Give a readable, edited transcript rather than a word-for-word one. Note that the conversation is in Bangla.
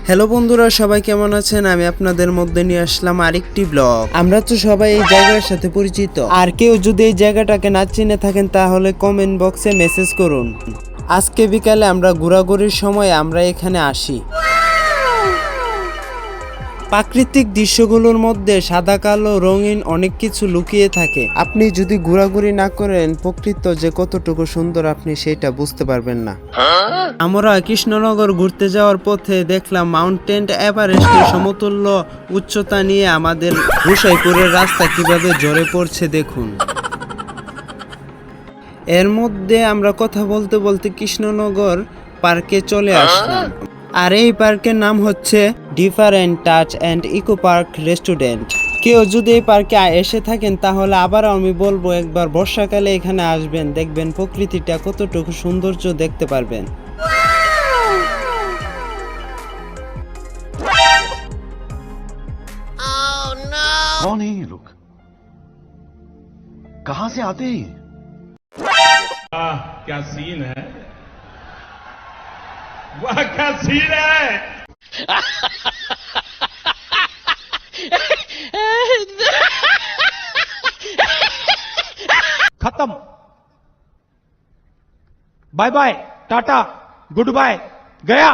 হ্যালো বন্ধুরা, সবাই কেমন আছেন? আমি আপনাদের মধ্যে নিয়ে আসলাম আরেকটি ব্লগ। আমরা তো সবাই এই জায়গার সাথে পরিচিত, আর কেউ যদি এই জায়গাটাকে না চিনে থাকেন তাহলে কমেন্ট বক্সে মেসেজ করুন। আজকে বিকালে আমরা ঘোরাঘুরির সময় আমরা এখানে আসি। প্রাকৃতিক দৃশ্যগুলোর মধ্যে সাদা কালো রঙিন অনেক কিছু লুকিয়ে থাকে। আপনি যদি ঘোরাঘুরি না করেন প্রকৃত যে কতটুকু সুন্দর আপনি সেটা বুঝতে পারবেন না। আমরা কৃষ্ণনগর ঘুরতে যাওয়ার পথে দেখলাম মাউন্টেন এভারেস্টের সমতুল্য উচ্চতা নিয়ে আমাদের গোসাইপুরের রাস্তা কিভাবে ঝরে পড়ছে দেখুন। এর মধ্যে আমরা কথা বলতে বলতে কৃষ্ণনগর পার্কে চলে আসলাম। আর এই পার্কের নাম হচ্ছে different touch and eco park restaurant. কেউ যদি এই পার্কে এসে থাকেন তাহলে আবারও আমি বলবো একবার বর্ষাকালে এখানে আসবেন, দেখবেন প্রকৃতিটা কতটুকু সৌন্দর্য দেখতে পারবেন। कौन है ये लोग? कहां से आते हैं? क्या सीन है। वाह क्या सीन है। खत्म। Bye bye, tata, goodbye, गया।